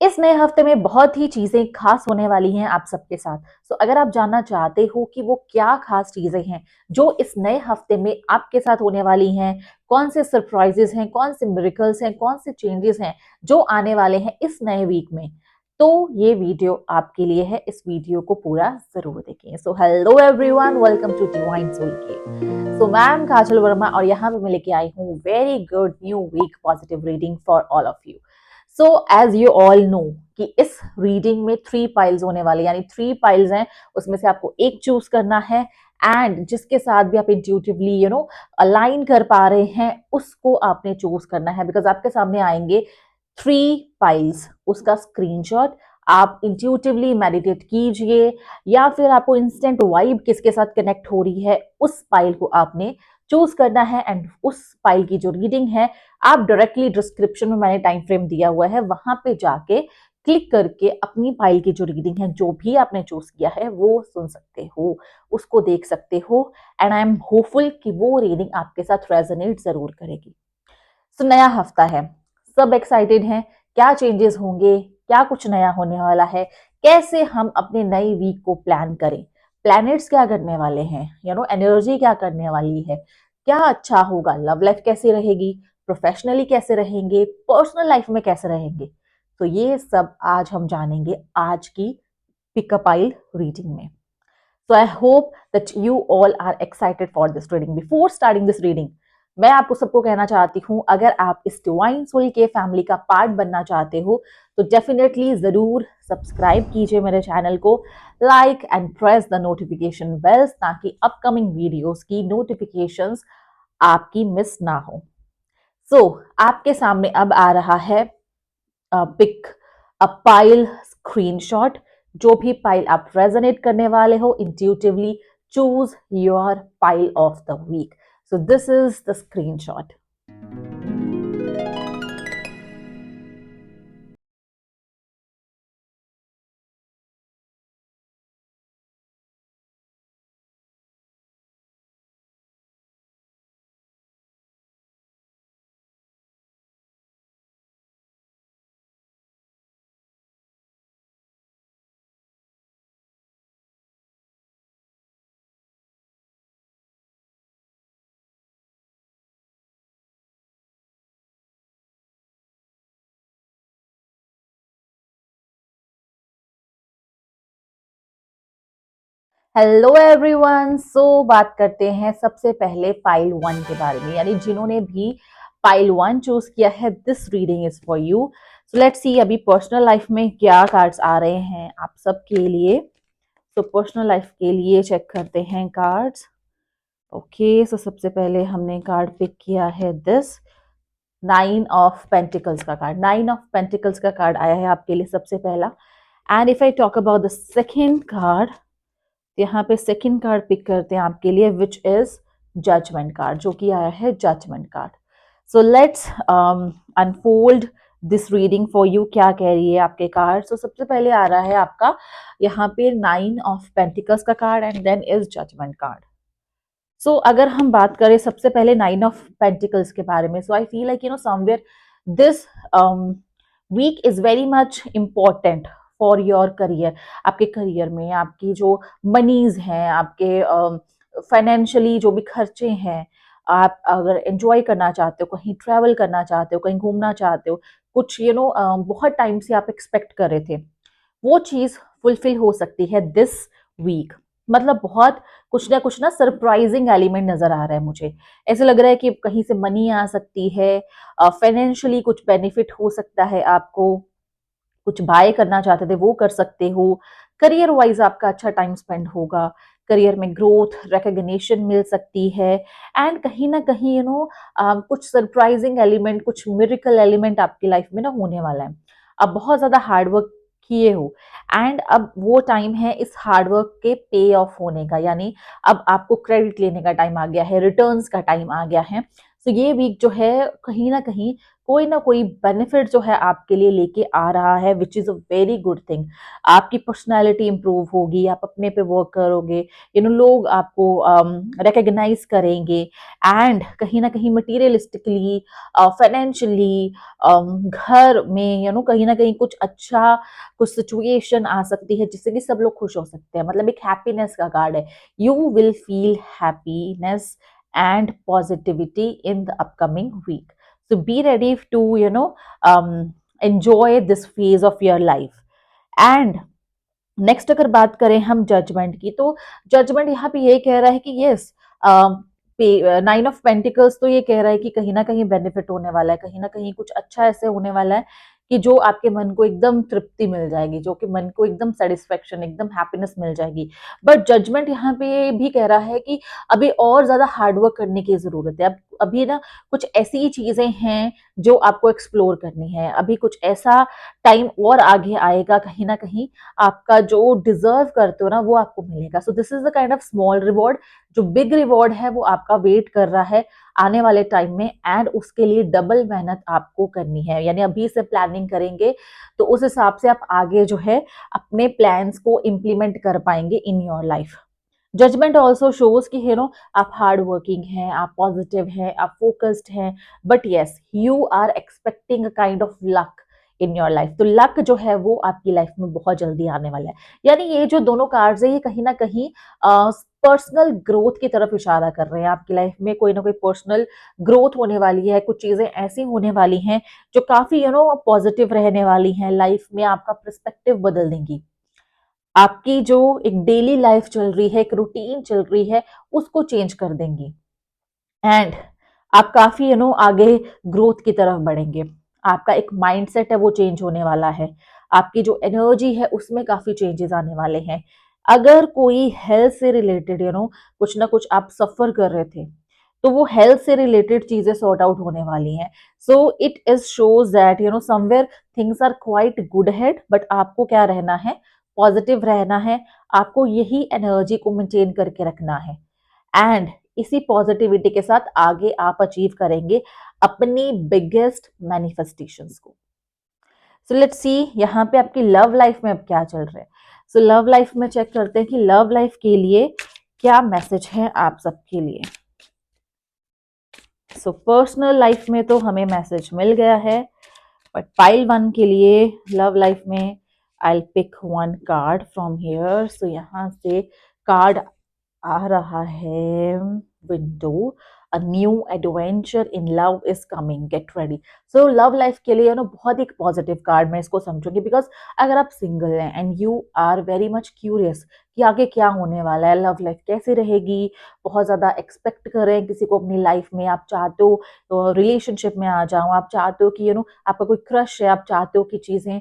इस नए हफ्ते में बहुत ही चीजें खास होने वाली हैं आप सबके साथ। अगर आप जानना चाहते हो कि वो क्या खास चीजें हैं जो इस नए हफ्ते में आपके साथ होने वाली हैं, कौन से सरप्राइजेस हैं, कौन से मिरेकल्स हैं, कौन से चेंजेस हैं जो आने वाले हैं इस नए वीक में, तो ये वीडियो आपके लिए है। इस वीडियो को पूरा जरूर देखें। Hello everyone, welcome to Divine Soul के। मैं एम काजल वर्मा और यहाँ पे मैं लेके आई हूँ very good new week positive reading for all of you. As you all know कि इस रीडिंग में 3 पाइल्स होने वाले, यानी 3 पाइल्स हैं, उसमें से आपको एक चूज करना है एंड जिसके साथ भी आप इंट्यूटिवली अलाइन कर पा रहे हैं उसको आपने चूज करना है। बिकॉज आपके सामने आएंगे 3 पाइल्स, उसका स्क्रीनशॉट आप इंट्यूटिवली मेडिटेट कीजिए या फिर आपको इंस्टेंट वाइब किसके साथ कनेक्ट हो रही है उस पाइल को आपने चूज करना है। एंड उस पाइल की जो रीडिंग है आप डायरेक्टली डिस्क्रिप्शन में मैंने टाइम फ्रेम दिया हुआ है, वहां पे जाके क्लिक करके अपनी फाइल की जो रीडिंग है, जो भी आपने चूज किया है, वो सुन सकते हो, उसको देख सकते हो। एंड आई एम होपफुल कि वो रीडिंग आपके साथ रेजोनेट जरूर करेगी। नया हफ्ता है, सब एक्साइटेड हैं, क्या चेंजेस होंगे, क्या कुछ नया होने वाला है, कैसे हम अपने नई वीक को प्लान करें, प्लैनेट्स क्या करने वाले हैं, एनर्जी क्या करने वाली है, क्या अच्छा होगा, लव लाइफ कैसी रहेगी, प्रोफेशनली कैसे रहेंगे, पर्सनल लाइफ में कैसे रहेंगे। तो ये सब आज हम जानेंगे आज की पिकअप आइल रीडिंग में। I hope that you all are excited for this reading. Before starting this reading, मैं आपको सबको कहना चाहती हूँ, अगर आप इस डिवाइन सोल के फैमिली का पार्ट बनना चाहते हो तो डेफिनेटली जरूर सब्सक्राइब कीजिए मेरे चैनल को, like and press the notification bells, ताकि अपकमिंग वीडियोस की नोटिफिकेशंस आपकी मिस ना हो। आपके सामने अब आ रहा है पिक अ पाइल स्क्रीनशॉट। जो भी पाइल आप रेजोनेट करने वाले हो, intuitively choose your pile of the week. This is the screenshot. Hello everyone, बात करते हैं सबसे पहले पाइल 1 के बारे में, यानी जिन्होंने भी पाइल 1 चूज किया है, this reading is for you. Let's see अभी पर्सनल लाइफ में क्या कार्ड्स आ रहे हैं आप सबके लिए। पर्सनल लाइफ के लिए चेक करते हैं कार्ड्स। ओके, सबसे पहले हमने कार्ड पिक किया है दिस 9 ऑफ पेंटिकल्स का कार्ड। 9 ऑफ पेंटिकल्स का कार्ड आया है आपके लिए सबसे पहला। And if I talk about the second card, यहाँ पे सेकंड कार्ड पिक करते हैं आपके लिए, विच इज जजमेंट कार्ड, जो कि आया है judgement card. Let's unfold this reading for you. क्या कह रही है आपके कार्ड? सबसे पहले आ रहा है आपका यहाँ पे 9 ऑफ पेंटिकल्स का card and then is judgement card. अगर हम बात करें सबसे पहले 9 ऑफ पेंटिकल्स के बारे में, I feel like somewhere this week is very much important for your career. आपके करियर में आपकी जो मनीज हैं, आपके फाइनेंशियली जो भी खर्चे हैं, आप अगर एंजॉय करना चाहते हो, कहीं ट्रैवल करना चाहते हो, कहीं घूमना चाहते हो, कुछ बहुत टाइम से आप एक्सपेक्ट कर रहे थे, वो चीज फुलफिल हो सकती है दिस वीक। मतलब बहुत कुछ ना सरप्राइजिंग एलिमेंट नजर आ रहा है मुझे। ऐसे लग रहा है कि कहीं से मनी आ सकती है, फाइनेंशियली कुछ बेनिफिट हो सकता है, आपको कुछ बाय करना चाहते थे वो कर सकते हो। करियर वाइज आपका अच्छा टाइम स्पेंड होगा, करियर में ग्रोथ, रिकग्निशन मिल सकती है। एंड कहीं ना कहीं कुछ सरप्राइजिंग एलिमेंट, कुछ मिरेकल एलिमेंट आपकी लाइफ में ना होने वाला है। अब बहुत ज्यादा हार्डवर्क किए हो एंड अब वो टाइम है इस हार्डवर्क के पे ऑफ होने का, यानी अब आपको क्रेडिट लेने का टाइम आ गया है, रिटर्न्स का टाइम आ गया है। सो ये वीक जो है कहीं ना कोई बेनिफिट जो है आपके लिए लेके आ रहा है, which is a very good thing. आपकी पर्सनैलिटी इंप्रूव होगी, आप अपने पे वर्क करोगे, लोग आपको रिकग्नाइज करेंगे, एंड कहीं ना कहीं मटीरियलिस्टिकली, फाइनेंशियली, घर में कहीं ना कहीं कुछ अच्छा, कुछ सिचुएशन आ सकती है जिससे कि सब लोग खुश हो सकते हैं। मतलब एक हैप्पीनेस का कार्ड है। You will feel happiness and positivity in the upcoming week. So be ready to, um, enjoy this phase of your life. And next अगर बात करें हम जजमेंट की, तो जजमेंट यहाँ पे ये कह रहा है कि यस, नाइन ऑफ पेंटिकल्स तो ये कह रहा है कि कहीं ना कहीं बेनिफिट होने वाला है, कहीं ना कहीं कुछ अच्छा ऐसे होने वाला है कि जो आपके मन को एकदम तृप्ति मिल जाएगी, जो कि मन को एकदम सेटिस्फेक्शन, एकदम हैप्पीनेस मिल जाएगी। बट जजमेंट यहाँ पे ये भी कह रहा है कि अभी और ज्यादा हार्डवर्क करने की जरूरत है। अब अभी ना कुछ ऐसी चीजें हैं जो आपको एक्सप्लोर करनी है, अभी कुछ ऐसा टाइम और आगे आएगा, कहीं ना कहीं आपका जो डिजर्व करते हो ना वो आपको मिलेगा। So this is the kind of small reward. जो बिग रिवॉर्ड है वो आपका वेट कर रहा है आने वाले टाइम में, एंड उसके लिए डबल मेहनत आपको करनी है। यानी अभी से प्लानिंग करेंगे तो उस हिसाब से आप आगे जो है अपने प्लान्स को इम्प्लीमेंट कर पाएंगे in your life. Judgement also shows कि आप हार्ड वर्किंग हैं, आप पॉजिटिव हैं, आप फोकस्ड हैं, but yes you are expecting a kind of luck in your life. तो लक जो है वो आपकी लाइफ में बहुत जल्दी आने वाला है। यानी ये जो दोनों कार्ड्स है ये कहीं ना कहीं पर्सनल ग्रोथ की तरफ इशारा कर रहे हैं। आपकी लाइफ में कोई ना कोई पर्सनल ग्रोथ होने वाली है, कुछ चीजें ऐसी होने वाली हैं जो काफी पॉजिटिव रहने वाली हैं, लाइफ में आपका पर्सपेक्टिव बदल देंगी। आपकी जो एक डेली लाइफ चल रही है, एक रूटीन चल रही है, उसको चेंज कर देंगी, एंड आप काफी आगे ग्रोथ की तरफ बढ़ेंगे। आपका एक माइंडसेट है वो चेंज होने वाला है, आपकी जो एनर्जी है उसमें काफी चेंजेस आने वाले हैं। अगर कोई हेल्थ से रिलेटेड कुछ ना कुछ आप सफर कर रहे थे, तो वो हेल्थ से रिलेटेड चीजें सॉर्ट आउट होने वाली हैं। So it is shows that somewhere things are quite good head, but आपको क्या रहना है, पॉजिटिव रहना है। आपको यही एनर्जी को मेंटेन करके रखना है, एंड इसी पॉजिटिविटी के साथ आगे आप अचीव करेंगे अपनी बिगेस्ट मैनिफेस्टेशंस को। सो लेट्स सी यहाँ पे आपकी लव लाइफ में अब क्या चल रहा है। सो लव लाइफ में चेक करते हैं कि लव लाइफ के लिए क्या मैसेज है आप सबके लिए। सो पर्सनल लाइफ में तो हमें मैसेज मिल गया है, बट पाइल वन के लिए लव लाइफ में I pick one card from here. So यहाँ से कार्ड आ रहा है window, a new adventure in love is coming, get ready. So love life के लिए बहुत ही पॉजिटिव कार्ड मैं इसको समझूंगी, बिकॉज अगर आप सिंगल हैं and you are very much curious कि आगे क्या होने वाला है, लव लाइफ कैसी रहेगी, बहुत ज्यादा एक्सपेक्ट कर रहे हैं किसी को अपनी लाइफ में, आप चाहते हो तो रिलेशनशिप में आ जाओ, आप चाहते हो कि आपका कोई क्रश है, आप चाहते हो कि चीजें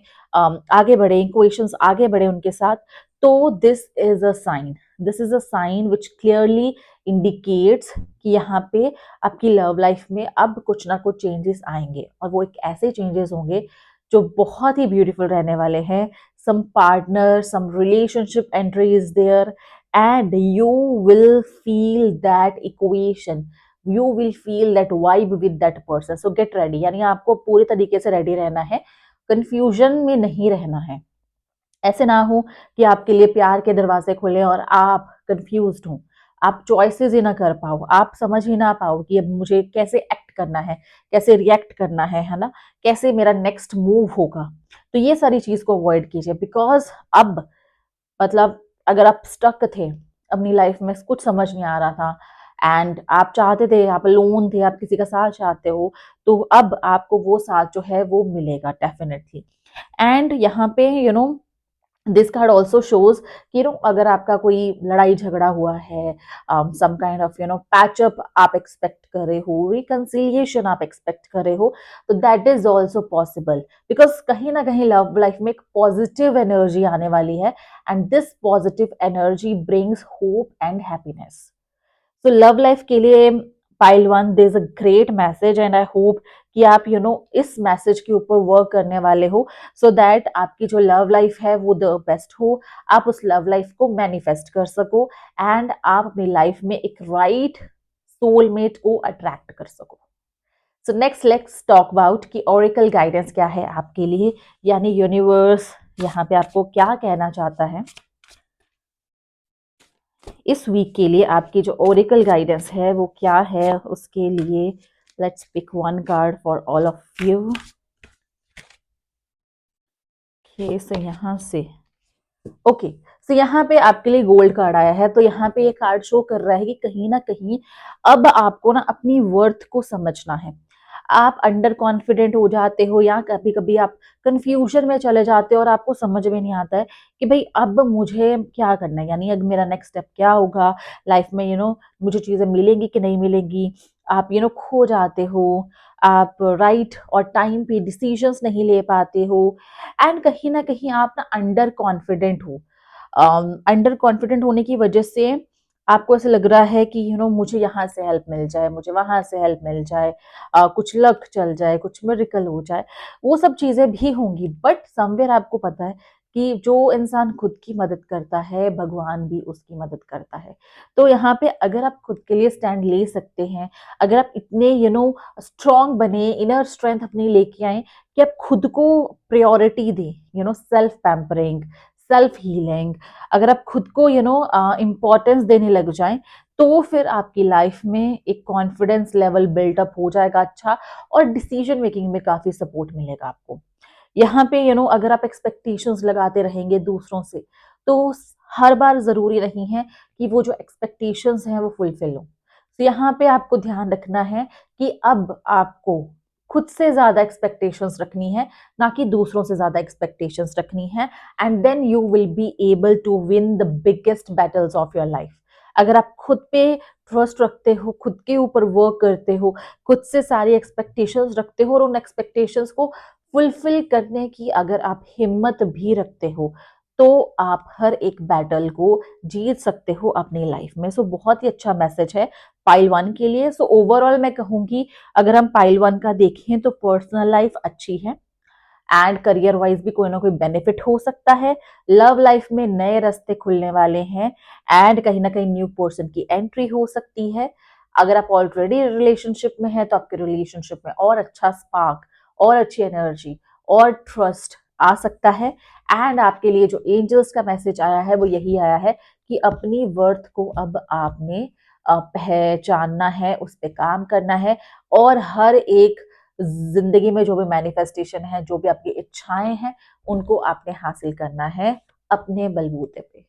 आगे बढ़े, इक्वेशंस आगे बढ़े उनके साथ, तो this is a sign, this is a sign which clearly indicates कि यहाँ पे आपकी लव लाइफ में अब कुछ ना कुछ चेंजेस आएंगे, और वो एक ऐसे चेंजेस होंगे जो बहुत ही ब्यूटीफुल रहने वाले हैं। Some partner, some relationship entry is there, and you will feel that equation, you will feel that vibe with that person. So get ready, यानी आपको पूरे तरीके से रेडी रहना है, कंफ्यूजन में नहीं रहना है। ऐसे ना हो कि आपके लिए प्यार के दरवाजे खुले और आप कंफ्यूज्ड हो, आप चॉइसेस ही ना कर पाओ, आप समझ ही ना पाओ कि अब मुझे कैसे एक्ट करना है, कैसे रिएक्ट करना है ना, कैसे मेरा नेक्स्ट मूव होगा। तो ये सारी चीज को अवॉइड कीजिए, बिकॉज अब मतलब अगर आप स्टक थे अपनी लाइफ में, कुछ समझ नहीं आ रहा था, एंड आप चाहते थे, आप लोन थे, आप किसी का साथ चाहते हो, तो अब आपको वो साथ जो है वो मिलेगा डेफिनेटली। एंड यहाँ पे दिस कार्ड ऑल्सो शोज कि अगर आपका कोई लड़ाई झगड़ा हुआ है, सम काइंड ऑफ पैचअप आप एक्सपेक्ट कर रहे हो, रिकंसिलिएशन आप एक्सपेक्ट कर रहे हो, तो that is also possible, because कहीं ना कहीं लव लाइफ में एक पॉजिटिव एनर्जी आने वाली है, and this positive energy brings hope and happiness. So love life के लिए pile one, there is a great message, and I hope कि आप इस मैसेज के ऊपर वर्क करने वाले हो, सो दैट आपकी जो लव लाइफ है वो द बेस्ट हो, आप उस लव लाइफ को मैनिफेस्ट कर सको, एंड आप अपनी लाइफ में एक राइट सोलमेट को अट्रैक्ट कर सको। So next let's talk about कि ओरेकल गाइडेंस क्या है आपके लिए, यानी यूनिवर्स यहाँ पे आपको क्या कहना चाहता है इस वीक के लिए। आपकी जो ओरेकल गाइडेंस है वो क्या है उसके लिए। Let's pick one card for all of you. Okay, so यहाँ से ओके, सो यहाँ पे आपके लिए गोल्ड कार्ड आया है। तो यहाँ पे ये कार्ड शो कर रहा है कि कहीं ना कहीं अब आपको ना अपनी वर्थ को समझना है। आप अंडर कॉन्फिडेंट हो जाते हो या कभी कभी आप कंफ्यूजन में चले जाते हो और आपको समझ में नहीं आता है कि भाई अब मुझे क्या करना है, यानी अब मेरा नेक्स्ट स्टेप क्या होगा लाइफ में। मुझे चीजें मिलेंगी कि नहीं मिलेंगी। आप खो जाते हो। आप राइट और टाइम पे डिसीजंस नहीं ले पाते हो। एंड कहीं ना कहीं आप ना अंडर कॉन्फिडेंट हो। अंडर कॉन्फिडेंट होने की वजह से आपको ऐसा लग रहा है कि मुझे यहाँ से हेल्प मिल जाए, मुझे वहां से हेल्प मिल जाए, कुछ लक चल जाए, कुछ मिरेकल हो जाए। वो सब चीजें भी होंगी, बट समवेयर आपको पता है कि जो इंसान खुद की मदद करता है भगवान भी उसकी मदद करता है। तो यहाँ पे अगर आप खुद के लिए स्टैंड ले सकते हैं, अगर आप इतने स्ट्रांग बने, इनर स्ट्रेंथ अपनी लेके आए कि आप खुद को प्रायोरिटी दें, सेल्फ पैम्परिंग, सेल्फ हीलिंग, अगर आप खुद को इम्पोर्टेंस देने लग जाएं, तो फिर आपकी लाइफ में एक कॉन्फिडेंस लेवल बिल्टअप हो जाएगा अच्छा, और डिसीजन मेकिंग में काफी सपोर्ट मिलेगा आपको। यहाँ पे अगर आप एक्सपेक्टेशंस लगाते रहेंगे दूसरों से, तो हर बार जरूरी नहीं है कि वो जो एक्सपेक्टेशंस हैं वो फुलफिल हो। तो यहाँ पे आपको ध्यान रखना है कि अब आपको खुद से ज्यादा एक्सपेक्टेशंस रखनी है, ना कि दूसरों से ज्यादा एक्सपेक्टेशंस रखनी है। And then you will be able to win the biggest battles of your life. अगर आप खुद पे ट्रस्ट रखते हो, खुद के ऊपर वर्क करते हो, खुद से सारी एक्सपेक्टेशंस रखते हो और उन एक्सपेक्टेशंस को फुलफिल करने की अगर आप हिम्मत भी रखते हो, तो आप हर एक बैटल को जीत सकते हो अपनी लाइफ में। सो बहुत ही अच्छा मैसेज है पाइल वन के लिए। सो ओवरऑल मैं कहूंगी, अगर हम पाइल वन का देखें तो पर्सनल लाइफ अच्छी है, एंड करियर वाइज भी कोई ना कोई बेनिफिट हो सकता है। लव लाइफ में नए रास्ते खुलने वाले हैं, एंड कहीं ना कहीं न्यू पर्सन की एंट्री हो सकती है। अगर आप ऑलरेडी रिलेशनशिप में हैं तो आपके रिलेशनशिप में और अच्छा स्पार्क, और अच्छी एनर्जी, और ट्रस्ट आ सकता है। एंड आपके लिए जो एंजल्स का मैसेज आया है वो यही आया है कि अपनी वर्थ को अब आपने पहचानना है, उस पर काम करना है, और हर एक जिंदगी में जो भी मैनिफेस्टेशन है, जो भी आपकी इच्छाएं हैं, उनको आपने हासिल करना है अपने बलबूते पे।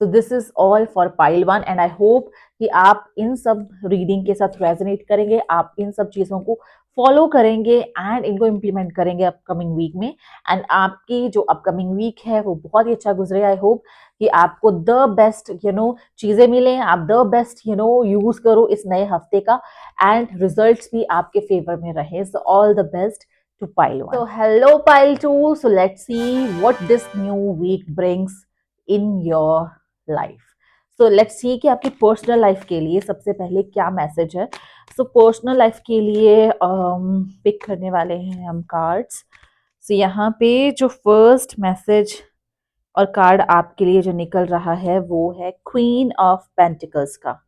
तो this is all for pile one, and I hope कि आप इन सब रीडिंग के साथ रेजोनेट करेंगे, आप इन सब चीजों को फॉलो करेंगे एंड इनको इम्प्लीमेंट करेंगे अपकमिंग वीक में। एंड आपकी जो अपकमिंग वीक है वो बहुत ही अच्छा गुजरे। आई होप कि आपको द बेस्ट चीजें मिले, आप द बेस्ट यूज करो इस नए हफ्ते का, एंड रिजल्ट्स भी आपके फेवर में रहे। सो all the best to pile one. So hello pile two. So let's see what this new week brings in your life. So let's see कि आपकी पर्सनल लाइफ के लिए सबसे पहले क्या मैसेज है। सो पर्सनल लाइफ के लिए पिक करने वाले हैं हम कार्ड्स। सो यहाँ पे जो फर्स्ट मैसेज और कार्ड आपके लिए जो निकल रहा है वो है क्वीन ऑफ पेंटिकल्स का।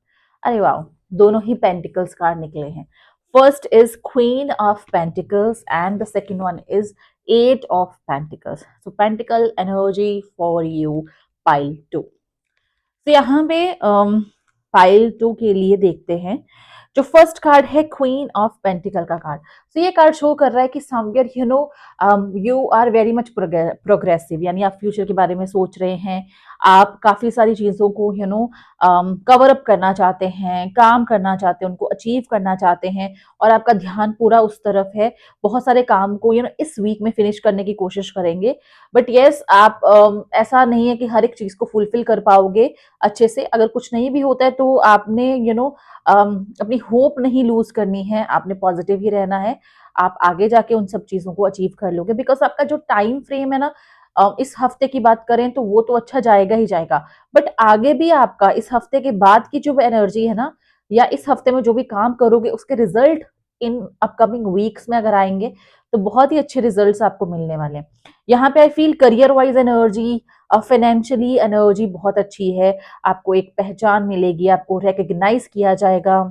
अरे वाह, दोनों ही पेंटिकल्स कार्ड निकले हैं। First is queen of pentacles and the second one is eight of pentacles. So pentacle energy for you pile two. तो यहाँ पे पाइल टू के लिए देखते हैं। जो फर्स्ट कार्ड है क्वीन ऑफ पेंटिकल का कार्ड। तो ये कार्ड शो कर रहा है कि somewhere you are very much progressive, यानी आप फ्यूचर के बारे में सोच रहे हैं। आप काफी सारी चीजों को कवर अप करना चाहते हैं, काम करना चाहते हैं, उनको अचीव करना चाहते हैं, और आपका ध्यान पूरा उस तरफ है। बहुत सारे काम को इस वीक में फिनिश करने की कोशिश करेंगे। बट यस, आप ऐसा नहीं है कि हर एक चीज को फुलफिल कर पाओगे अच्छे से। अगर कुछ नहीं भी होता है तो आपने अपनी होप नहीं लूज करनी है, आपने पॉजिटिव ही रहना है। आप आगे जाके उन सब चीजों को अचीव कर लोगे, बिकॉज आपका जो टाइम फ्रेम है ना, इस हफ्ते की बात करें तो वो तो अच्छा जाएगा ही जाएगा, बट आगे भी आपका इस हफ्ते के बाद की जो एनर्जी है ना, या इस हफ्ते में जो भी काम करोगे उसके रिजल्ट इन अपकमिंग वीक्स में अगर आएंगे तो बहुत ही अच्छे रिजल्ट्स आपको मिलने वाले हैं। यहाँ पे I feel career wise energy, financially energy बहुत अच्छी है। आपको एक पहचान मिलेगी, आपको रिकग्नाइज किया जाएगा,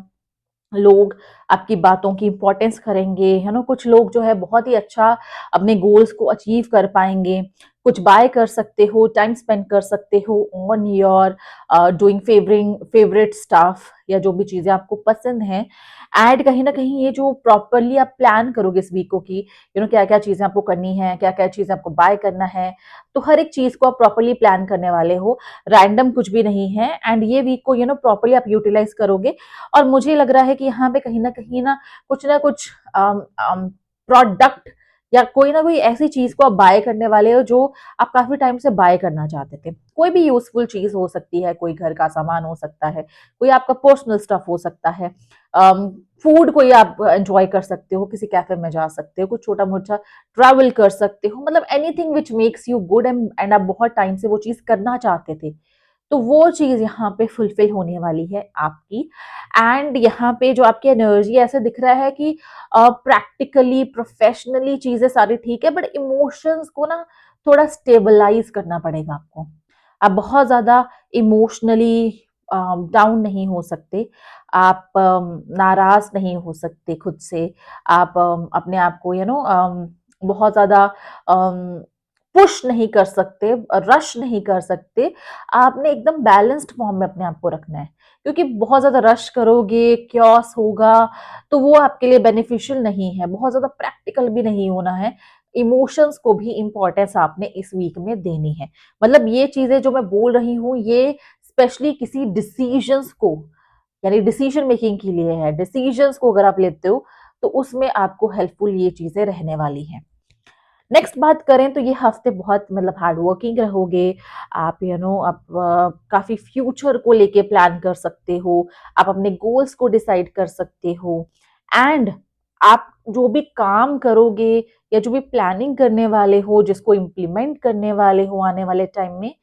लोग आपकी बातों की इम्पोर्टेंस करेंगे, है ना? कुछ लोग जो है बहुत ही अच्छा अपने गोल्स को अचीव कर पाएँगे। कुछ बाय कर सकते हो, टाइम स्पेंड कर सकते हो on your doing favourite stuff या जो भी चीज़ें आपको पसंद हैं। एंड कहीं न कहीं ये जो प्रॉपर्ली आप प्लान करोगे इस वीक को कि क्या-क्या चीज़ें आपको करनी है, क्या-क्या चीज़ें आपको बाय करना है, तो हर एक चीज़ को आप प्रॉपर्ली प्लान करने वाले हो। रैंडम कुछ भी नहीं है एंड ये वीक को प्रॉपर्ली आप यूटिलाइज़ करोगे और मुझे लग रहा है कि यहाँ पे कहीं न कहीं ना कुछ प्रोडक्ट या कोई ना कोई ऐसी चीज़ को आप बाय करने वाले हो जो आप काफ़ी टाइम से बाय करना चाहते थे। कोई भी यूज़फुल चीज़ हो सकती है, कोई घर का सामान हो सकता है, कोई आपका पर्सनल स्टफ हो सकता है। फूड कोई आप एन्जॉय कर सकते हो, किसी कैफ़े में जा सकते हो, कुछ छोटा-मोटा ट्रैवल कर सकते हो, मतलब anything which makes you good and आप बहुत टाइम से वो चीज़ करना चाहते थे। तो वो चीज़ यहाँ पे फुलफिल होने वाली है आपकी एंड यहाँ पे जो आपकी एनर्जी ऐसे दिख रहा है कि प्रैक्टिकली प्रोफेशनली चीजें सारी ठीक है बट इमोशंस को ना थोड़ा स्टेबलाइज करना पड़ेगा आपको। आप बहुत ज्यादा इमोशनली डाउन नहीं हो सकते। आप नाराज नहीं हो सकते खुद से। आप अपने आप को बहुत ज्यादा पुश नहीं कर सकते, रश नहीं कर सकते। आपने एकदम बैलेंस्ड फॉर्म में अपने आप को रखना है क्योंकि बहुत ज़्यादा रश करोगे, क्योस होगा, तो वो आपके लिए बेनिफिशियल नहीं है। बहुत ज़्यादा प्रैक्टिकल भी नहीं होना है। इमोशंस को भी इम्पोर्टेंस आपने इस वीक में देनी है। मतलब ये चीज़ें जो मैं बोल रही हूँ, ये स्पेशली किसी डिसीजंस को यानी डिसीजन मेकिंग के लिए है। डिसीजंस को अगर आप लेते हो, तो उसमें आपको हेल्पफुल ये चीज़ें रहने वाली हैं। नेक्स्ट बात करें तो ये हफ्ते बहुत मतलब हार्ड वर्किंग रहोगे। आप आप काफ़ी फ्यूचर को लेके प्लान कर सकते हो। आप अपने गोल्स को डिसाइड कर सकते हो एंड आप जो भी काम करोगे या जो भी प्लानिंग करने वाले हो, जिसको इम्प्लीमेंट करने वाले हो आने वाले टाइम में,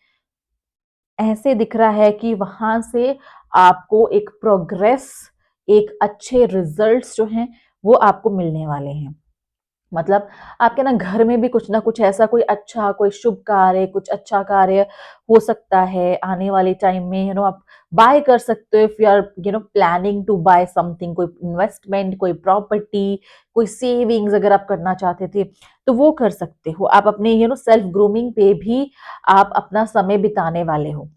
ऐसे दिख रहा है कि वहां से आपको एक प्रोग्रेस, एक अच्छे रिजल्ट्स जो हैं वो आपको मिलने वाले हैं। मतलब आपके ना घर में भी कुछ ना कुछ ऐसा कोई अच्छा, कोई शुभ कार्य, कुछ अच्छा कार्य हो सकता है आने वाले टाइम में। आप बाय कर सकते हो if you are planning to buy something, कोई इन्वेस्टमेंट, कोई प्रॉपर्टी, कोई सेविंग्स अगर आप करना चाहते थे तो वो कर सकते हो। आप अपने सेल्फ ग्रूमिंग पे भी आप अपना समय बिताने वाले हो।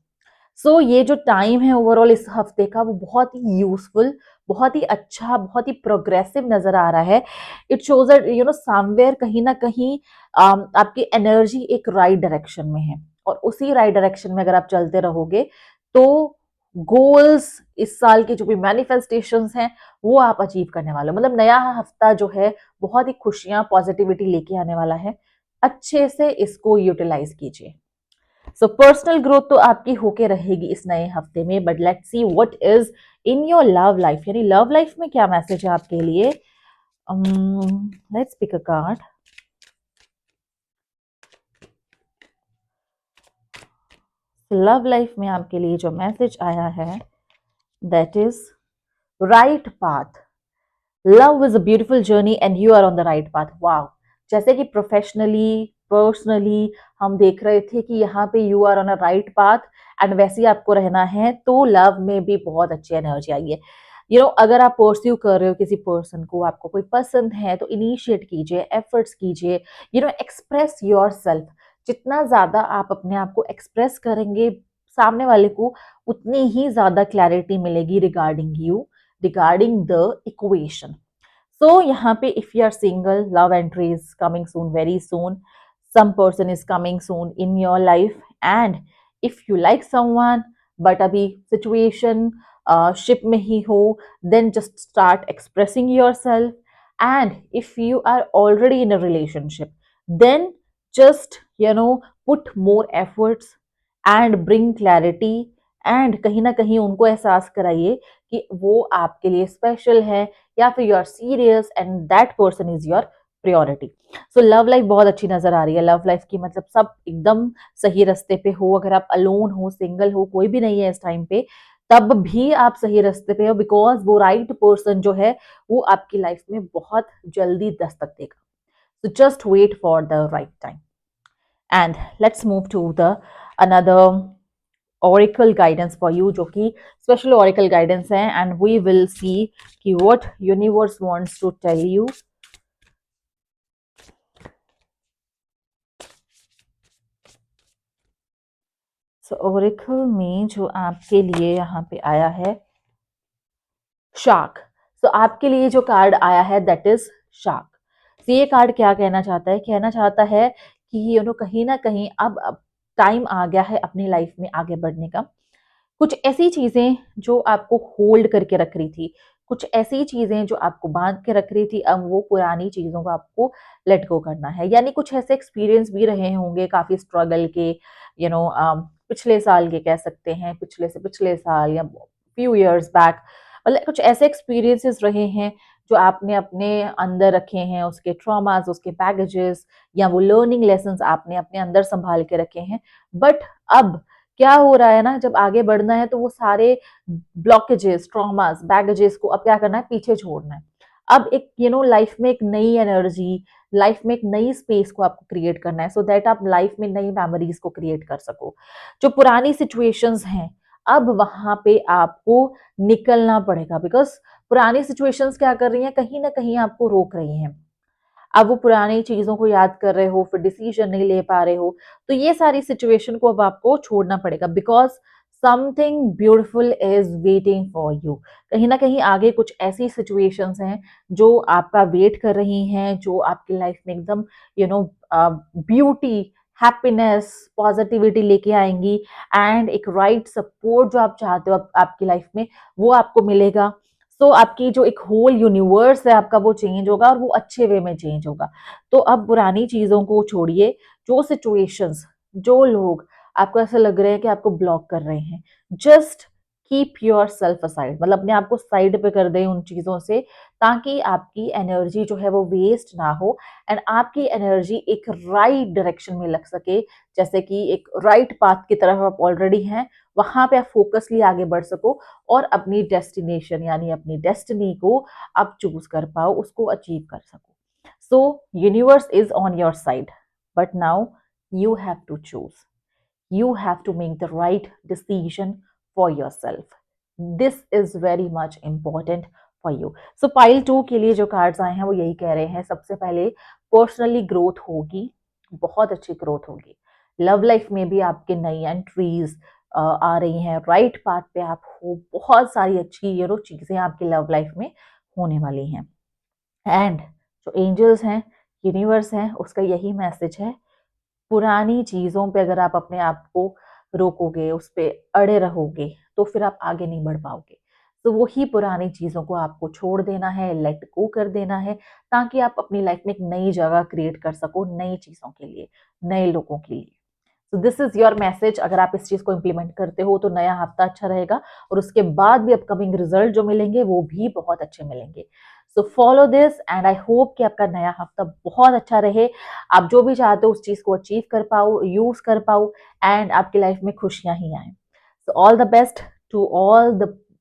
सो ये जो टाइम है ओवरऑल इस हफ्ते का वो बहुत ही यूजफुल, बहुत ही अच्छा, बहुत ही प्रोग्रेसिव नजर आ रहा है। इट शोज दैट समवेयर कहीं ना कहीं आपकी एनर्जी एक राइट डायरेक्शन में है और उसी राइट डायरेक्शन में अगर आप चलते रहोगे तो गोल्स, इस साल के जो भी मैनिफेस्टेशंस हैं वो आप अचीव करने वाले हो। मतलब नया हफ्ता जो है बहुत ही खुशियां, पॉजिटिविटी लेके आने वाला है। अच्छे से इसको यूटिलाइज कीजिए। सो पर्सनल ग्रोथ तो आपकी होके रहेगी इस नए हफ्ते में, but let's see what is in your love life. यानी लव लाइफ में क्या मैसेज है आपके लिए। Let's pick a card. Love life में आपके लिए जो मैसेज आया है that is right path. Love is a beautiful journey and you are on the right path. Wow! जैसे कि प्रोफेशनली, पर्सनली हम देख रहे थे कि यहाँ पे you are on a right path and वैसे ही आपको रहना है, तो लव में भी बहुत अच्छी एनर्जी आई है। अगर आप परस्यू कर रहे हो किसी पर्सन को, आपको कोई पसंद है, तो इनिशिएट कीजिए, एफर्ट्स कीजिए, एक्सप्रेस योर सेल्फ। जितना ज्यादा आप अपने आप को एक्सप्रेस करेंगे सामने वाले को, उतनी ही ज्यादा क्लैरिटी मिलेगी regarding you, regarding the equation. So यहाँ पे if you are single, love entry is coming soon, very soon. Some person is coming soon in your life, and if you like someone but अभी situation ship में ही हो, then just start expressing yourself. And if you are already in a relationship, then just put more efforts and bring clarity, and कहीं ना कहीं उनको एहसास कराइए कि वो आपके लिए स्पेशल है या फिर you are serious and that person is your priority. So love life बहुत अच्छी नजर आ रही है। लव लाइफ की मतलब सब एकदम सही रास्ते पे हो। अगर आप अलोन हो, सिंगल हो, कोई भी नहीं है इस टाइम पे, तब भी आप सही रास्ते पे हो, बिकॉज वो राइट पर्सन जो है वो आपकी लाइफ में बहुत जल्दी दस्तक देगा। So just wait for the right time. And let's move to the another oracle guidance for you, जो कि special oracle guidance है, and we will see कि what universe wants to tell you. So oracle में जो आपके लिए यहाँ पे आया है शार्क। सो आपके लिए जो कार्ड आया है दैट इज शार्क। तो ये कार्ड क्या कहना चाहता है? कहना चाहता है कि कहीं ना कहीं अब टाइम आ गया है अपनी लाइफ में आगे बढ़ने का। कुछ ऐसी चीजें जो आपको होल्ड करके रख रही थी, कुछ ऐसी चीजें जो आपको बांध के रख रही थी, अब वो पुरानी चीजों को आपको लेट गो करना है। यानी कुछ ऐसे एक्सपीरियंस भी रहे होंगे काफी स्ट्रगल के, पिछले साल के कह सकते हैं, पिछले से पिछले साल या फ्यू इयर्स बैक, मतलब कुछ ऐसे एक्सपीरियंसेस रहे हैं जो आपने अपने अंदर रखे हैं, उसके ट्रॉमास, उसके बैगेजेस या वो लर्निंग लेसन्स आपने अपने अंदर संभाल के रखे हैं। बट अब क्या हो रहा है ना, जब आगे बढ़ना है तो वो सारे ब्लॉकेजेस, ट्रॉमास, बैगेजेस को अब क्या करना है? पीछे छोड़ना है। अब एक लाइफ में एक नई एनर्जी, लाइफ में एक नई स्पेस को आपको क्रिएट करना है, सो दैट आप लाइफ में नई मेमोरीज को क्रिएट कर सको। जो पुरानी सिचुएशंस हैं अब वहां पे आपको निकलना पड़ेगा, बिकॉज पुरानी सिचुएशंस क्या कर रही हैं? कहीं ना कहीं आपको रोक रही हैं। अब वो पुरानी चीजों को याद कर रहे हो, फिर डिसीजन नहीं ले पा रहे हो, तो ये सारी सिचुएशन को अब आपको छोड़ना पड़ेगा, because something beautiful is waiting for you. कहीं ना कहीं आगे कुछ ऐसी सिचुएशंस हैं जो आपका वेट कर रही हैं, जो आपकी लाइफ में एकदम ब्यूटी, हैप्पीनेस, पॉजिटिविटी लेके आएंगी, एंड एक राइट सपोर्ट जो आप चाहते हो आपकी लाइफ में, वो आपको मिलेगा। तो आपकी जो एक होल यूनिवर्स है आपका, वो चेंज होगा और वो अच्छे वे में चेंज होगा। तो अब पुरानी चीजों को छोड़िए। जो सिचुएशंस, जो लोग आपको ऐसा लग रहे हैं कि आपको ब्लॉक कर रहे हैं, just keep your self aside, मतलब अपने आप को साइड पे कर दें उन चीजों से, ताकि आपकी एनर्जी जो है वो वेस्ट ना हो, एंड आपकी एनर्जी एक राइट डायरेक्शन में लग सके, जैसे कि एक राइट पाथ की तरफ आप ऑलरेडी हैं, वहां पे आप फोकसली आगे बढ़ सको और अपनी डेस्टिनेशन यानी अपनी डेस्टिनी को आप चूज कर पाओ, उसको अचीव कर सको। सो universe is on your side, but now you have to choose. You have to make the right decision for yourself. This is very much important for you. So pile 2 के लिए जो cards आए हैं वो यही कह रहे हैं, सबसे पहले पर्सनली ग्रोथ होगी, बहुत अच्छी ग्रोथ होगी। लव लाइफ में भी आपके नई एंट्रीज आ रही हैं, राइट पाथ पे आप हो, बहुत सारी अच्छी चीजें आपकी लव लाइफ में होने वाली हैं। एंड जो एंजल्स हैं, यूनिवर्स हैं, उसका यही मैसेज है, पुरानी चीजों पे अगर आप अपने आप को रोकोगे, उस पे अड़े रहोगे, तो फिर आप आगे नहीं बढ़ पाओगे। तो वही पुरानी चीजों को आपको छोड़ देना है, लेट गो कर देना है, ताकि आप अपनी लाइफ में एक नई जगह क्रिएट कर सको, नई चीजों के लिए, नए लोगों के लिए। तो दिस इज योर मैसेज। अगर आप इस चीज को इम्प्लीमेंट करते हो तो नया हफ्ता अच्छा रहेगा, और उसके बाद भी अपकमिंग रिजल्ट जो मिलेंगे वो भी बहुत अच्छे मिलेंगे। So follow this, and I hope कि आपका नया हफ्ता बहुत अच्छा रहे, आप जो भी चाहते हो उस चीज को अचीव कर पाओ, यूज कर पाओ, एंड आपकी लाइफ में खुशियां ही आए। So all the best to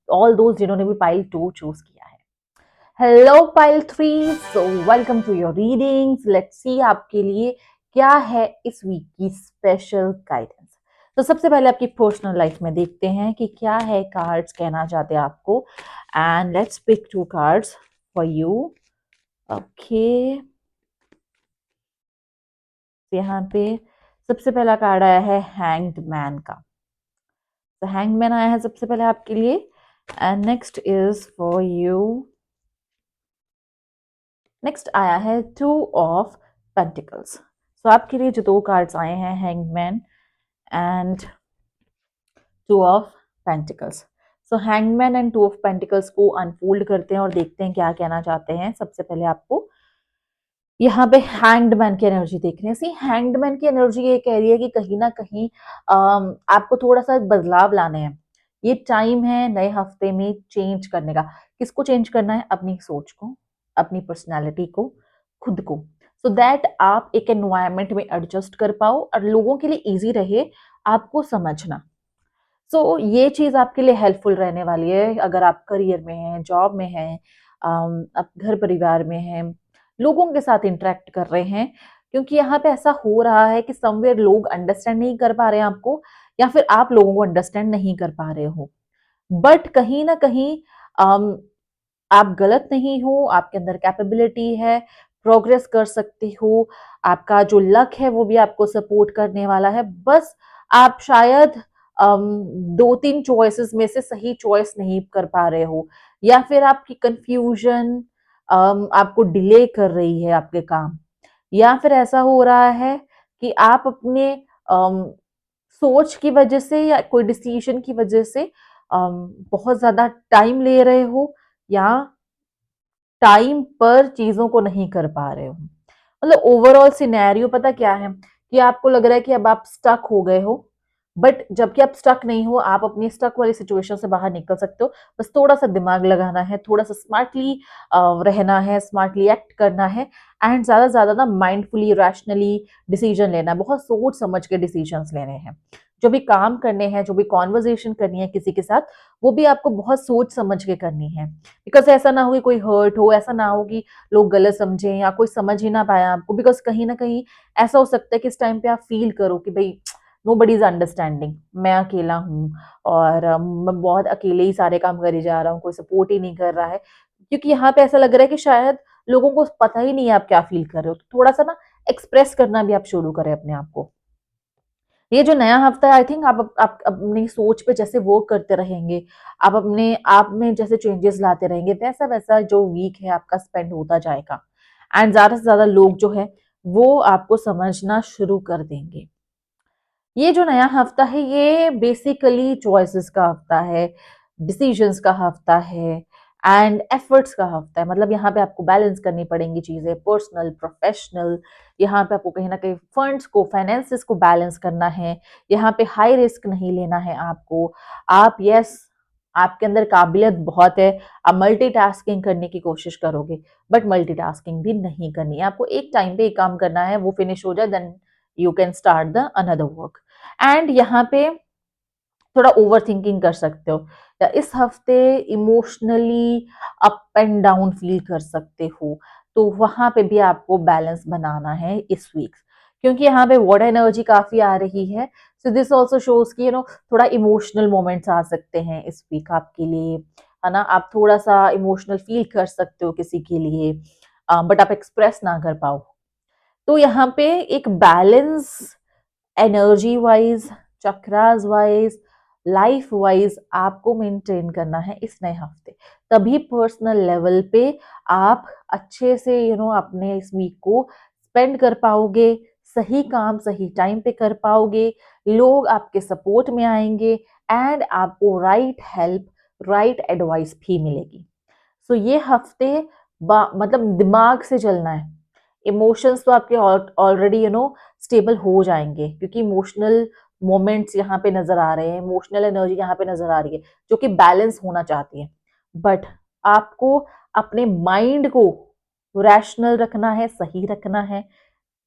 all those जिन्होंने भी पाइल 2 चूज किया है। Hello pile 3, so welcome to your readings. Let's see आपके लिए क्या है इस वीक की स्पेशल गाइडेंस। तो सबसे पहले आपकी पर्सनल लाइफ में देखते हैं कि क्या है कार्ड्स कहना चाहते हैं आपको, and let's pick 2 cards for you. Okay, यहाँ पे सबसे पहला कार्ड आया है हैंग्ड मैन का। तो हैंग्ड मैन आया है सबसे पहले आपके लिए, and next is for you. Next आया है 2 ऑफ पेंटिकल्स। तो आपके लिए जो 2 कार्ड्स आए हैं, hanged man and 2 of pentacles. So hangman and 2 of pentacles को अनफोल्ड करते हैं और देखते हैं क्या कहना चाहते हैं। सबसे पहले आपको यहाँ पे हैंगडमैन की एनर्जी देख रहे हैं। सी हैंगडमैन की एनर्जी ये कह रही है कि कहीं ना कहीं आपको थोड़ा सा बदलाव लाने हैं। ये टाइम है नए हफ्ते में चेंज करने का। किसको चेंज करना है? अपनी सोच को, अपनी पर्सनैलिटी को, खुद को, सो दैट आप एक एनवायरमेंट में एडजस्ट कर पाओ और लोगों के लिए ईजी रहे आपको समझना। सो ये चीज आपके लिए हेल्पफुल रहने वाली है अगर आप करियर में हैं, जॉब में हैं, आप घर परिवार में हैं, लोगों के साथ इंटरेक्ट कर रहे हैं, क्योंकि यहाँ पे ऐसा हो रहा है कि समवेयर लोग अंडरस्टैंड नहीं कर पा रहे हैं आपको, या फिर आप लोगों को अंडरस्टैंड नहीं कर पा रहे हो। बट कहीं ना कहीं आप गलत नहीं हो, आपके अंदर कैपेबिलिटी है, प्रोग्रेस कर सकते हो, आपका जो लक है वो भी आपको सपोर्ट करने वाला है। बस आप शायद दो तीन चॉइसेस में से सही चॉइस नहीं कर पा रहे हो, या फिर आपकी कंफ्यूजन आपको डिले कर रही है आपके काम, या फिर ऐसा हो रहा है कि आप अपने सोच की वजह से या कोई डिसीजन की वजह से बहुत ज्यादा टाइम ले रहे हो, या टाइम पर चीजों को नहीं कर पा रहे हो। मतलब ओवरऑल सिनेरियो पता क्या है, कि आपको लग रहा है कि अब आप स्टक हो गए हो, बट जबकि आप स्टक नहीं हो, आप अपनी स्टक वाली सिचुएशन से बाहर निकल सकते हो। बस थोड़ा सा दिमाग लगाना है, थोड़ा सा स्मार्टली रहना है, स्मार्टली एक्ट करना है, एंड ज्यादा से ज्यादा ना माइंडफुली रैशनली डिसीजन लेना है, बहुत सोच समझ के डिसीजंस लेने हैं। जो भी काम करने हैं, जो भी कॉन्वर्जेशन करनी है किसी के साथ, वो भी आपको बहुत सोच समझ के करनी है। बिकॉज ऐसा ना हो कि कोई हर्ट हो, ऐसा ना हो कि लोग गलत समझें या कोई समझ ही ना पाए आपको। बिकॉज कहीं ना कहीं ऐसा हो सकता है कि इस टाइम पे आप फील करो कि भाई नो बडी इज अंडरस्टैंडिंग, मैं अकेला हूँ, और मैं बहुत अकेले ही सारे काम करे जा रहा हूँ, कोई सपोर्ट ही नहीं कर रहा है। क्योंकि यहाँ पे ऐसा लग रहा है कि शायद लोगों को पता ही नहीं है आप क्या फील कर रहे हो। तो थोड़ा सा ना एक्सप्रेस करना भी आप शुरू करें अपने आप को। ये जो नया हफ्ता है, आई थिंक आप अपनी सोच पे जैसे वर्क करते रहेंगे, आप अपने आप में जैसे चेंजेस लाते रहेंगे, वैसा वैसा जो वीक है आपका स्पेंड होता जाएगा, एंड ज्यादा से ज्यादा लोग जो है वो आपको समझना शुरू कर देंगे। ये जो नया हफ्ता है ये बेसिकली चॉइसेस का हफ्ता है, डिसीजंस का हफ्ता है, एंड एफर्ट्स का हफ्ता है। मतलब यहाँ पे आपको बैलेंस करनी पड़ेंगी चीजें, पर्सनल प्रोफेशनल। यहाँ पे आपको कहीं ना कहीं फंड्स को, फाइनेंसेस को बैलेंस करना है। यहाँ पे हाई रिस्क नहीं लेना है आपको। आप यस, आपके अंदर काबिलियत बहुत है, आप मल्टीटास्किंग करने की कोशिश करोगे, बट मल्टीटास्किंग भी नहीं करनी है आपको। एक टाइम पे एक काम करना है, वो फिनिश हो जाए, then you can start the another work. And यहाँ पे थोड़ा ओवर थिंकिंग कर सकते हो, या इस हफ्ते emotionally up and down feel कर सकते हो। तो वहां पे भी आपको बैलेंस बनाना है इस वीक, क्योंकि यहाँ पे वाटर एनर्जी काफी आ रही है। सो दिस ऑल्सो शोज कि थोड़ा इमोशनल मोमेंट्स आ सकते हैं इस वीक आपके लिए, है ना। आप थोड़ा सा इमोशनल फील कर सकते हो किसी के लिए, बट आप एक्सप्रेस ना कर पाओ। तो यहाँ पे एक balance, energy wise, chakras wise, life wise आपको मेंटेन करना है इस नए हफ्ते। तभी पर्सनल लेवल पे आप अच्छे से अपने इस वीक को स्पेंड कर पाओगे, सही काम सही टाइम पे कर पाओगे, लोग आपके सपोर्ट में आएंगे, एंड आपको राइट हेल्प, राइट एडवाइस भी मिलेगी। सो ये हफ्ते मतलब दिमाग से चलना है। इमोशंस तो आपके ऑलरेडी स्टेबल हो जाएंगे, क्योंकि इमोशनल मोमेंट्स यहाँ पे नजर आ रहे हैं, इमोशनल एनर्जी यहाँ पे नजर आ रही है, जो कि बैलेंस होना चाहती है। बट आपको अपने माइंड को रैशनल रखना है, सही रखना है,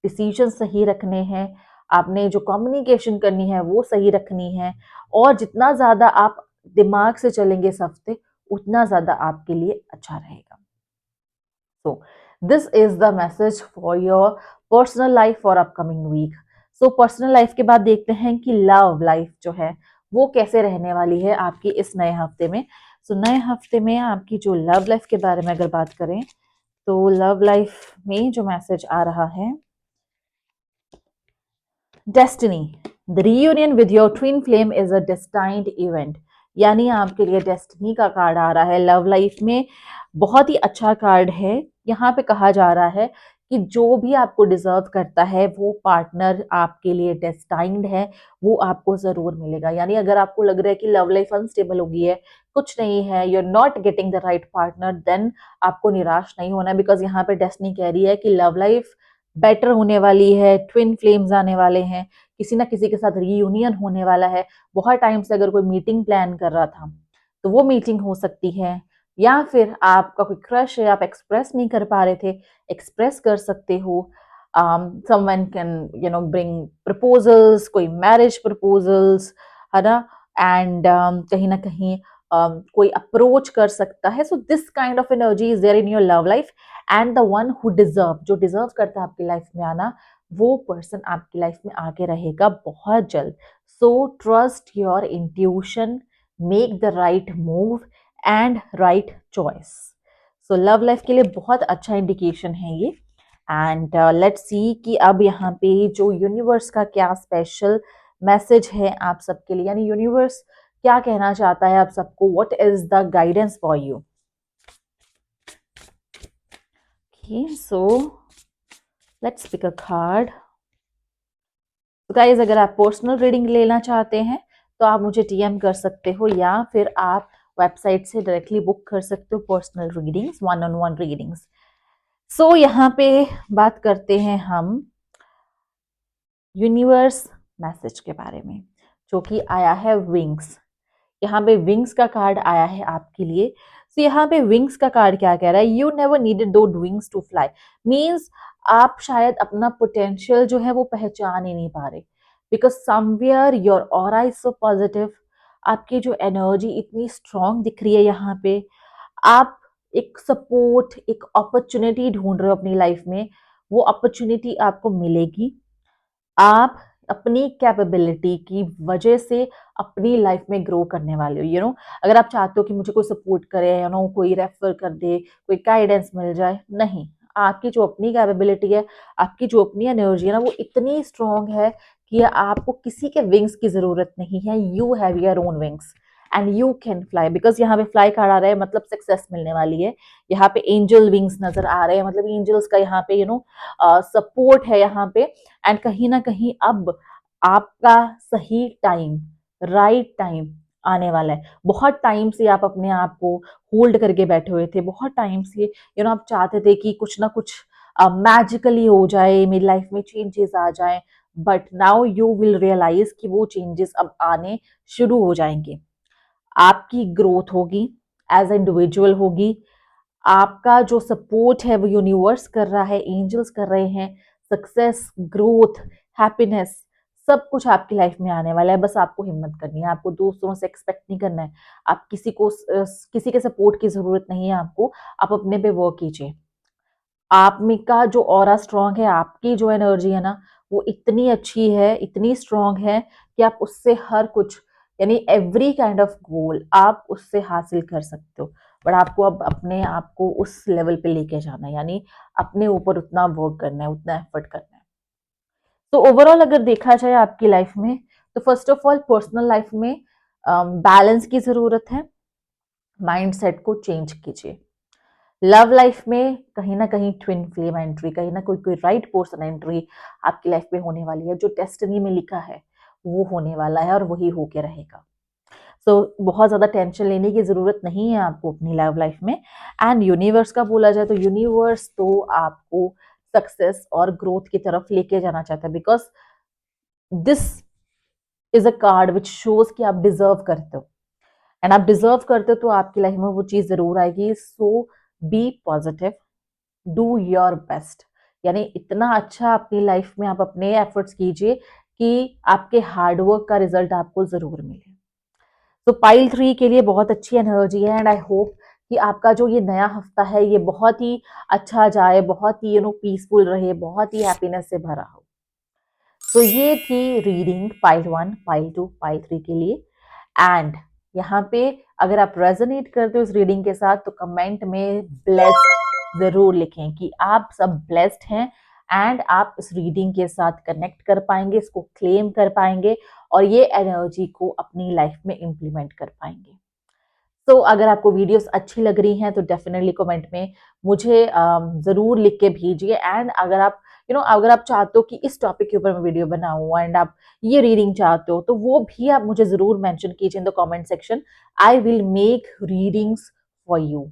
डिसीजन सही रखने हैं, आपने जो कम्युनिकेशन करनी है वो सही रखनी है। और जितना ज्यादा आप दिमाग से चलेंगे इस हफ्ते, उतना ज्यादा आपके लिए अच्छा रहेगा। So, this is the message for your personal life for upcoming week. So, personal life के बाद देखते हैं कि लव लाइफ जो है वो कैसे रहने वाली है आपकी इस नए हफ्ते में। सो नए हफ्ते में आपकी जो लव लाइफ के बारे में अगर बात करें, तो लव लाइफ में जो मैसेज आ रहा है, destiny, the reunion with your twin flame is a destined event. यानी आपके लिए डेस्टिनी का कार्ड आ रहा है लव लाइफ में। बहुत ही अच्छा कार्ड है। यहाँ पे कहा जा रहा है कि जो भी आपको डिजर्व करता है वो पार्टनर आपके लिए डेस्टाइन्ड है, वो आपको जरूर मिलेगा। यानी अगर आपको लग रहा है कि लव लाइफ अनस्टेबल हो गई है, कुछ नहीं है, you are not getting the right partner, then आपको निराश नहीं होना। बिकॉज यहाँ पे डेस्टिनी कह रही है कि लव लाइफ बेटर होने वाली है, ट्विन फ्लेम्स आने वाले हैं, किसी ना किसी के साथ रीयूनियन होने वाला है। बहुत टाइम से अगर कोई मीटिंग प्लान कर रहा था तो वो मीटिंग हो सकती है, या फिर आपका कोई क्रश है, आप एक्सप्रेस नहीं कर पा रहे थे, एक्सप्रेस कर सकते हो। समवन कैन ब्रिंग प्रपोजल्स, कोई मैरिज प्रपोजल्स, है ना। एंड कहीं ना कहीं कोई अप्रोच कर सकता है। So this kind of energy is there in your love life, and the one who deserve, जो डिजर्व करता है आपकी लाइफ में आना, वो पर्सन आपकी लाइफ में आके रहेगा बहुत जल्द। So trust your intuition, make the right move and right choice. So love life के लिए बहुत अच्छा इंडिकेशन है ये। एंड लेट्स सी कि अब यहाँ पे जो यूनिवर्स का क्या स्पेशल मैसेज है आप सबके लिए, यानी यूनिवर्स क्या कहना चाहता है आप सबको, what is the guidance for you. Okay, so let's pick a card. तो गाइज अगर आप पर्सनल रीडिंग लेना चाहते हैं तो आप मुझे टीएम कर सकते हो, या फिर आप वेबसाइट से डायरेक्टली बुक कर सकते हो personal readings, one on one readings. So यहाँ पे बात करते हैं हम यूनिवर्स मैसेज के बारे में, जो कि आया है विंग्स। यहाँ पे विंग्स का कार्ड आया है आपके लिए। तो यहाँ पे विंग्स का कार्ड क्या कह रहा है, यू नेवर नीडेड दो विंग्स टू फ्लाई। मीन्स आप शायद अपना पोटेंशियल जो है वो पहचान ही नहीं पा रहे, because somewhere your aura is so positive. आपकी जो एनर्जी इतनी स्ट्रांग दिख रही है यहाँ पे, आप एक सपोर्ट, एक अपॉर्चुनिटी ढूंढ रहे हो अपनी लाइफ में, वो अपॉर्चुनिटी आपको मिलेगी। आप अपनी कैपेबिलिटी की वजह से अपनी लाइफ में ग्रो करने वाले हो। अगर आप चाहते हो कि मुझे कोई सपोर्ट करे, कोई रेफर कर दे, कोई गाइडेंस मिल जाए, नहीं, आपकी जो अपनी कैपेबिलिटी है, आपकी जो अपनी एनर्जी है ना, वो इतनी स्ट्रांग है कि आपको किसी के विंग्स की जरूरत नहीं है। You have your own wings and you can fly, because यहाँ पे फ्लाई कार्ड आ रहा है, मतलब सक्सेस मिलने वाली है। यहाँ पे एंजल विंग्स नजर आ रहे हैं, मतलब एंजल्स का यहाँ पे सपोर्ट है यहाँ पे। एंड कहीं ना कहीं अब आपका सही टाइम, राइट टाइम आने वाला है। बहुत टाइम से आप अपने आप को होल्ड करके बैठे हुए थे, बहुत टाइम से आप चाहते थे कि कुछ ना कुछ मैजिकली हो जाए, मेरी लाइफ में चेंजेस आ जाए, but now you will realise कि वो चेंजेस अब आने शुरू हो जाएंगे। आपकी ग्रोथ होगी, एज इंडिविजुअल होगी। आपका जो सपोर्ट है वो यूनिवर्स कर रहा है, एंजल्स कर रहे हैं। सक्सेस, ग्रोथ, हैप्पीनेस, सब कुछ आपकी लाइफ में आने वाला है। बस आपको हिम्मत करनी है, आपको दूसरों से एक्सपेक्ट नहीं करना है, आप किसी के सपोर्ट की जरूरत नहीं है आपको। आप अपने पे वर्क कीजिए। आप में का जो ऑरा स्ट्रांग है, आपकी जो एनर्जी है ना, वो इतनी अच्छी है, इतनी स्ट्रांग है कि आप उससे हर कुछ, यानी एवरी काइंड ऑफ गोल आप उससे हासिल कर सकते हो। बट आपको अब अपने आप को उस लेवल पे लेके जाना है, यानी अपने ऊपर उतना वर्क करना है, उतना एफर्ट करना है। तो ओवरऑल अगर देखा जाए आपकी लाइफ में, तो first of all personal life में बैलेंस की जरूरत है। माइंडसेट को चेंज कीजिए। लव लाइफ में कहीं ना कहीं ट्विन फ्लेम एंट्री, कहीं ना कोई कोई राइट पर्सन एंट्री आपकी लाइफ में होने वाली है। जो डेस्टिनी में लिखा है वो होने वाला है और वही होके रहेगा। बहुत ज्यादा टेंशन लेने की जरूरत नहीं है आपको अपनी लव लाइफ में। एंड यूनिवर्स का बोला जाए तो यूनिवर्स तो आपको सक्सेस और ग्रोथ की तरफ लेके जाना चाहता है, because this is a card which shows कि आप डिजर्व करते हो, एंड आप डिजर्व करते हो तो आपकी लाइफ में वो चीज जरूर आएगी। So be positive, do your best, यानी इतना अच्छा अपनी लाइफ में आप अपने एफर्ट्स कीजिए कि आपके हार्डवर्क का रिजल्ट आपको जरूर मिले। तो पाइल 3 के लिए बहुत अच्छी एनर्जी है, एंड आई होप कि आपका जो ये नया हफ्ता है ये बहुत ही अच्छा जाए, बहुत ही पीसफुल रहे, बहुत ही हैप्पीनेस से भरा हो। तो ये थी रीडिंग पाइल 1, पाइल 2, पाइल 3 के लिए। एंड यहाँ पे अगर आप रेजोनेट करते हो इस रीडिंग के साथ तो कमेंट में ब्लेस्ड जरूर लिखें कि आप सब ब्लेस्ड हैं, एंड आप इस रीडिंग के साथ कनेक्ट कर पाएंगे, इसको क्लेम कर पाएंगे और ये एनर्जी को अपनी लाइफ में इम्प्लीमेंट कर पाएंगे। तो अगर आपको वीडियोस अच्छी लग रही हैं तो डेफिनेटली कमेंट में मुझे जरूर लिख के भेजिए। एंड अगर आप अगर आप चाहते हो कि इस टॉपिक के ऊपर मैं वीडियो बनाऊं एंड आप ये रीडिंग चाहते हो तो वो भी आप मुझे जरूर मेंशन कीजिए in the comment section. I will make readings for you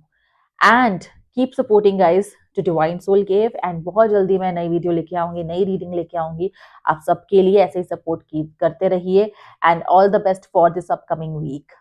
and keep supporting guys to Divine Soul Cave. एंड बहुत जल्दी मैं नई वीडियो लेके आऊंगी, नई रीडिंग लेके आऊंगी आप सबके लिए। ऐसे ही सपोर्ट करते रहिए and all the best for this upcoming week.